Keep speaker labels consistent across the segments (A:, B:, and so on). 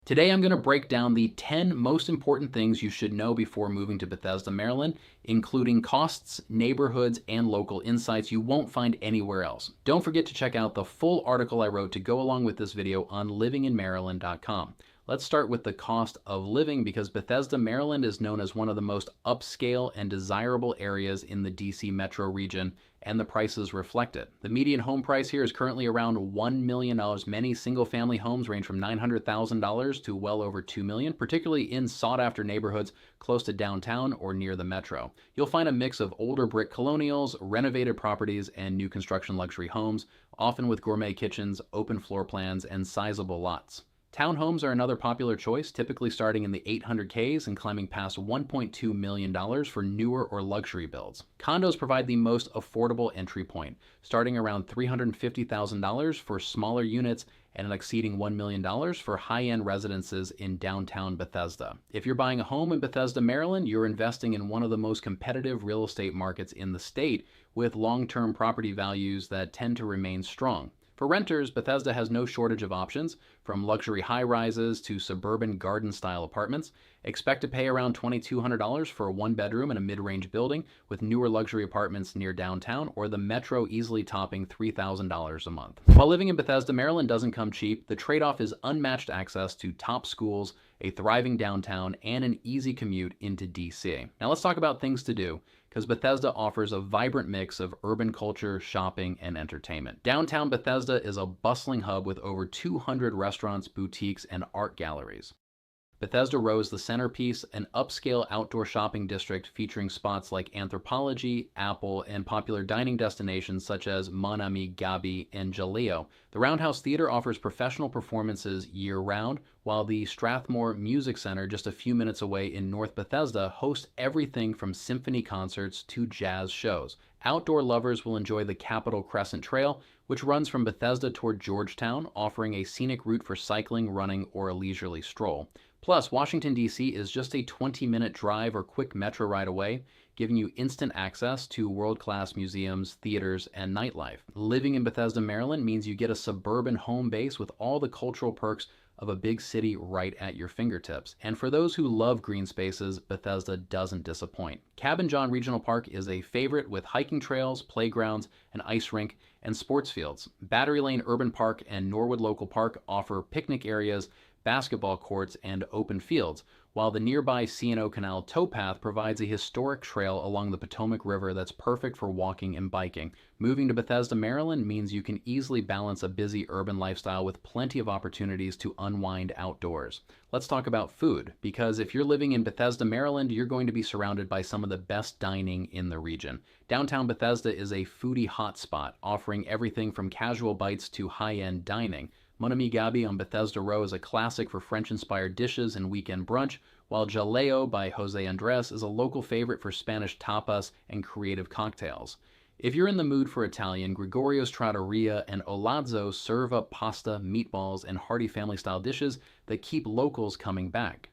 A: Today I'm going to break down the 10 most important things you should know before moving to Bethesda, Maryland, including costs, neighborhoods, and local insights you won't find anywhere else. Don't forget to check out the full article I wrote to go along with this video on livinginmaryland.com. Let's start with the cost of living because Bethesda, Maryland is known as one of the most upscale and desirable areas in the DC metro region, and the prices reflect it. The median home price here is currently around $1 million. Many single-family homes range from $900,000 to well over $2 million, particularly in sought-after neighborhoods close to downtown or near the metro. You'll find a mix of older brick colonials, renovated properties, and new construction luxury homes, often with gourmet kitchens, open floor plans, and sizable lots. Townhomes are another popular choice, typically starting in the 800Ks and climbing past $1.2 million for newer or luxury builds. Condos provide the most affordable entry point, starting around $350,000 for smaller units and exceeding $1 million for high-end residences in downtown Bethesda. If you're buying a home in Bethesda, Maryland, you're investing in one of the most competitive real estate markets in the state, with long-term property values that tend to remain strong. For renters, Bethesda has no shortage of options, from luxury high-rises to suburban garden-style apartments. Expect to pay around $2,200 for a one-bedroom in a mid-range building, with newer luxury apartments near downtown, or the metro easily topping $3,000 a month. While living in Bethesda, Maryland doesn't come cheap, the trade-off is unmatched access to top schools, a thriving downtown, and an easy commute into DC. Now let's talk about things to do, because Bethesda offers a vibrant mix of urban culture, shopping, and entertainment. Downtown Bethesda is a bustling hub with over 200 restaurants, boutiques, and art galleries. Bethesda Row is the centerpiece, an upscale outdoor shopping district featuring spots like Anthropologie, Apple, and popular dining destinations such as Mon Ami Gabi and Jaleo. The Roundhouse Theater offers professional performances year-round, while the Strathmore Music Center, just a few minutes away in North Bethesda, hosts everything from symphony concerts to jazz shows. Outdoor lovers will enjoy the Capitol Crescent Trail, which runs from Bethesda toward Georgetown, offering a scenic route for cycling, running, or a leisurely stroll. Plus, Washington, D.C. is just a 20-minute drive or quick metro ride away, giving you instant access to world-class museums, theaters, and nightlife. Living in Bethesda, Maryland means you get a suburban home base with all the cultural perks of a big city right at your fingertips. And for those who love green spaces, Bethesda doesn't disappoint. Cabin John Regional Park is a favorite with hiking trails, playgrounds, an ice rink, and sports fields. Battery Lane Urban Park and Norwood Local Park offer picnic areas, basketball courts, and open fields, while the nearby C&O Canal towpath provides a historic trail along the Potomac River that's perfect for walking and biking. Moving to Bethesda, Maryland means you can easily balance a busy urban lifestyle with plenty of opportunities to unwind outdoors. Let's talk about food, because if you're living in Bethesda, Maryland, you're going to be surrounded by some of the best dining in the region. Downtown Bethesda is a foodie hotspot, offering everything from casual bites to high-end dining. Mon Ami Gabi on Bethesda Row is a classic for French-inspired dishes and weekend brunch, while Jaleo by Jose Andres is a local favorite for Spanish tapas and creative cocktails. If you're in the mood for Italian, Gregorio's Trattoria and Olazzo serve up pasta, meatballs, and hearty family-style dishes that keep locals coming back.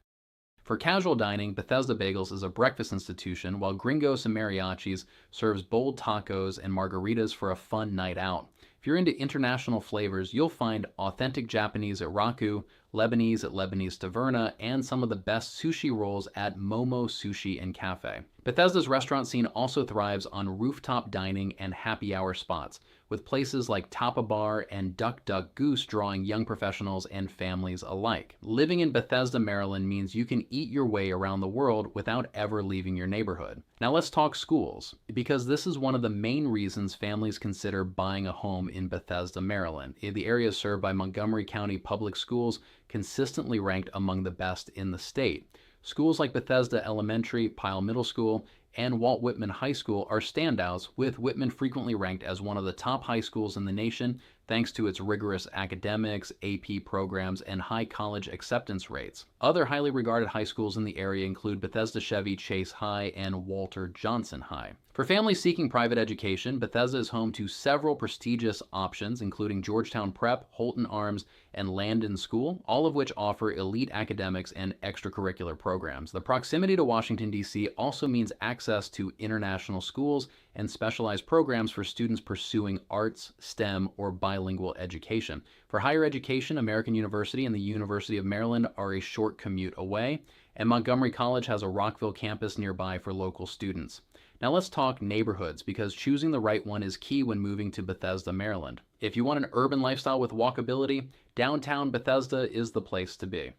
A: For casual dining, Bethesda Bagels is a breakfast institution, while Gringos and Mariachis serves bold tacos and margaritas for a fun night out. If you're into international flavors, you'll find authentic Japanese at Raku, Lebanese at Lebanese Taverna, and some of the best sushi rolls at Momo Sushi and Cafe. Bethesda's restaurant scene also thrives on rooftop dining and happy hour spots, with places like Tapa Bar and Duck Duck Goose drawing young professionals and families alike. Living in Bethesda, Maryland means you can eat your way around the world without ever leaving your neighborhood. Now let's talk schools, because this is one of the main reasons families consider buying a home in Bethesda, Maryland. The area is served by Montgomery County Public Schools, consistently ranked among the best in the state. Schools like Bethesda Elementary, Pyle Middle School, and Walt Whitman High School are standouts, with Whitman frequently ranked as one of the top high schools in the nation thanks to its rigorous academics, AP programs, and high college acceptance rates. Other highly regarded high schools in the area include Bethesda Chevy Chase High and Walter Johnson High. For families seeking private education, Bethesda is home to several prestigious options, including Georgetown Prep, Holton Arms, and Landon School, all of which offer elite academics and extracurricular programs. The proximity to Washington, D.C. also means access to international schools and specialized programs for students pursuing arts, STEM, or bilingual education. For higher education, American University and the University of Maryland are a short commute away, and Montgomery College has a Rockville campus nearby for local students. Now let's talk neighborhoods, because choosing the right one is key when moving to Bethesda, Maryland. If you want an urban lifestyle with walkability, downtown Bethesda is the place to be.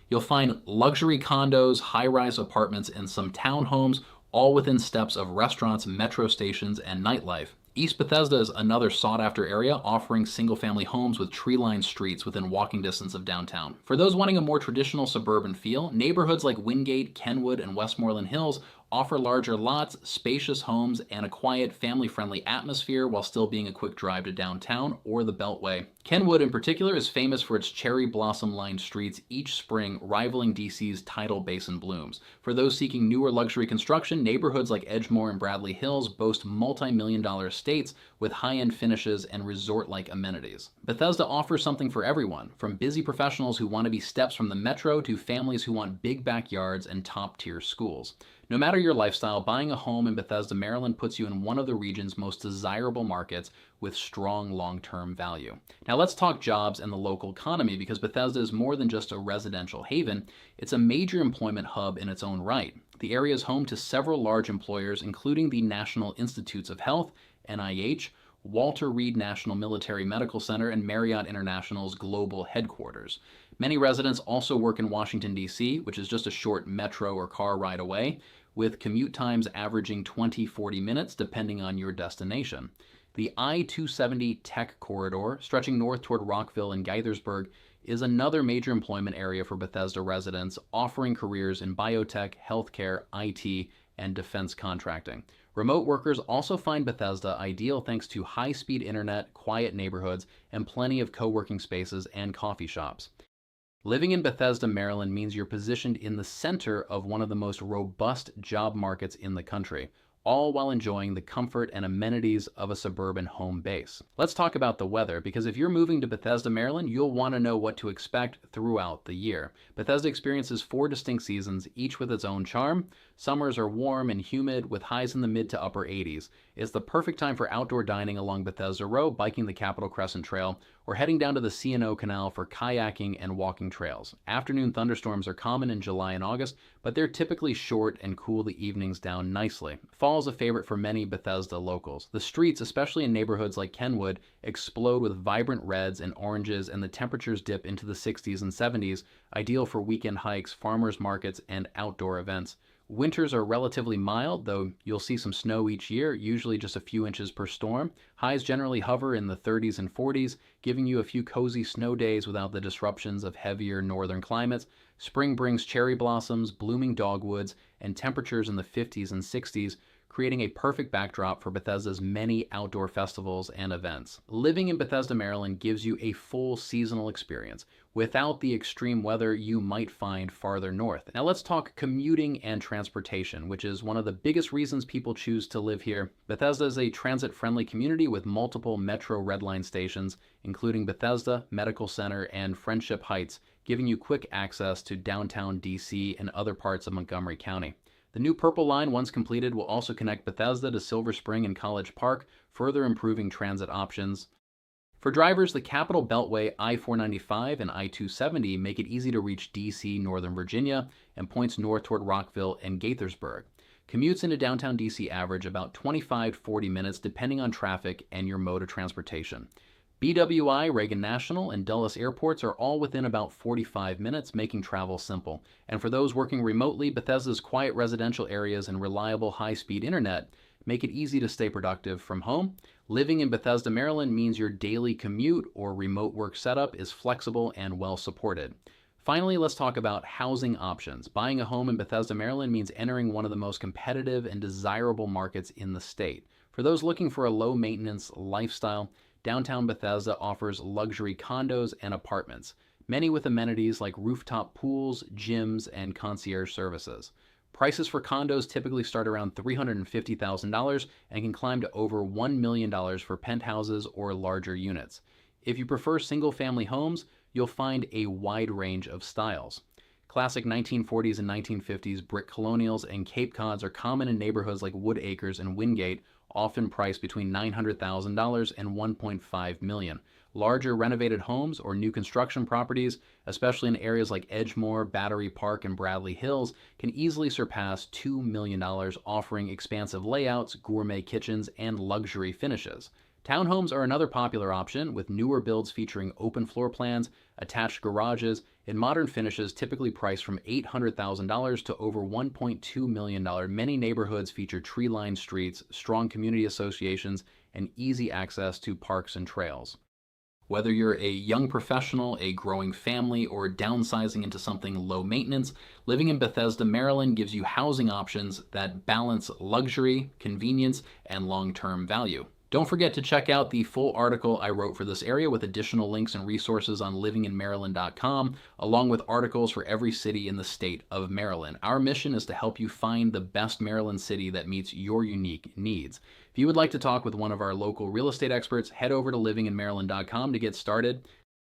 A: You'll find luxury condos, high-rise apartments, and some townhomes, all within steps of restaurants, metro stations, and nightlife. East Bethesda is another sought-after area, offering single-family homes with tree-lined streets within walking distance of downtown. For those wanting a more traditional suburban feel, neighborhoods like Wingate, Kenwood, and Westmoreland Hills offer larger lots, spacious homes, and a quiet, family-friendly atmosphere while still being a quick drive to downtown or the Beltway. Kenwood in particular is famous for its cherry blossom-lined streets each spring, rivaling DC's tidal basin blooms. For those seeking newer luxury construction, neighborhoods like Edgemore and Bradley Hills boast multi-million-dollar estates with high-end finishes and resort-like amenities. Bethesda offers something for everyone, from busy professionals who want to be steps from the metro to families who want big backyards and top-tier schools. No matter your lifestyle, buying a home in Bethesda, Maryland puts you in one of the region's most desirable markets with strong long-term value. Now let's talk jobs and the local economy, because Bethesda is more than just a residential haven. It's a major employment hub in its own right. The area is home to several large employers, including the National Institutes of Health, NIH, Walter Reed National Military Medical Center, and Marriott International's global headquarters. Many residents also work in Washington, D.C., which is just a short metro or car ride away, with commute times averaging 20-40 minutes depending on your destination. The I-270 Tech Corridor, stretching north toward Rockville and Gaithersburg, is another major employment area for Bethesda residents, offering careers in biotech, healthcare, IT, and defense contracting. Remote workers also find Bethesda ideal thanks to high-speed internet, quiet neighborhoods, and plenty of co-working spaces and coffee shops. Living in Bethesda, Maryland means you're positioned in the center of one of the most robust job markets in the country, all while enjoying the comfort and amenities of a suburban home base. Let's talk about the weather, because if you're moving to Bethesda, Maryland, you'll want to know what to expect throughout the year. Bethesda experiences 4 distinct seasons, each with its own charm. Summers are warm and humid, with highs in the mid to upper 80s. It's the perfect time for outdoor dining along Bethesda Row, biking the Capitol Crescent Trail, or heading down to the C&O Canal for kayaking and walking trails. Afternoon thunderstorms are common in July and August, but they're typically short and cool the evenings down nicely. Fall is a favorite for many Bethesda locals. The streets, especially in neighborhoods like Kenwood, explode with vibrant reds and oranges, and the temperatures dip into the 60s and 70s, ideal for weekend hikes, farmers markets, and outdoor events. Winters are relatively mild, though you'll see some snow each year, usually just a few inches per storm. Highs generally hover in the 30s and 40s, giving you a few cozy snow days without the disruptions of heavier northern climates. Spring brings cherry blossoms, blooming dogwoods, and temperatures in the 50s and 60s, creating a perfect backdrop for Bethesda's many outdoor festivals and events. Living in Bethesda, Maryland gives you a full seasonal experience without the extreme weather you might find farther north. Now let's talk commuting and transportation, which is one of the biggest reasons people choose to live here. Bethesda is a transit-friendly community with multiple Metro Red Line stations, including Bethesda, Medical Center, and Friendship Heights, giving you quick access to downtown DC and other parts of Montgomery County. The new Purple Line, once completed, will also connect Bethesda to Silver Spring and College Park, further improving transit options. For drivers, the Capitol Beltway, I-495 and I-270 make it easy to reach DC, Northern Virginia, and points north toward Rockville and Gaithersburg. Commutes into downtown DC average about 25-40 minutes depending on traffic and your mode of transportation. BWI, Reagan National, and Dulles airports are all within about 45 minutes, making travel simple. And for those working remotely, Bethesda's quiet residential areas and reliable high-speed internet make it easy to stay productive from home. Living in Bethesda, Maryland means your daily commute or remote work setup is flexible and well supported. Finally, let's talk about housing options. Buying a home in Bethesda, Maryland means entering one of the most competitive and desirable markets in the state. For those looking for a low-maintenance lifestyle, downtown Bethesda offers luxury condos and apartments, many with amenities like rooftop pools, gyms, and concierge services. Prices for condos typically start around $350,000 and can climb to over $1 million for penthouses or larger units. If you prefer single-family homes, you'll find a wide range of styles. Classic 1940s and 1950s brick colonials and Cape Cods are common in neighborhoods like Wood Acres and Wingate, often priced between $900,000 and $1.5 million. Larger renovated homes or new construction properties, especially in areas like Edgemoor, Battery Park, and Bradley Hills, can easily surpass $2 million, offering expansive layouts, gourmet kitchens, and luxury finishes. Townhomes are another popular option, with newer builds featuring open floor plans, attached garages, and modern finishes typically priced from $800,000 to over $1.2 million. Many neighborhoods feature tree-lined streets, strong community associations, and easy access to parks and trails. Whether you're a young professional, a growing family, or downsizing into something low maintenance, living in Bethesda, Maryland gives you housing options that balance luxury, convenience, and long-term value. Don't forget to check out the full article I wrote for this area with additional links and resources on livinginmaryland.com, along with articles for every city in the state of Maryland. Our mission is to help you find the best Maryland city that meets your unique needs. If you would like to talk with one of our local real estate experts, head over to livinginmaryland.com to get started.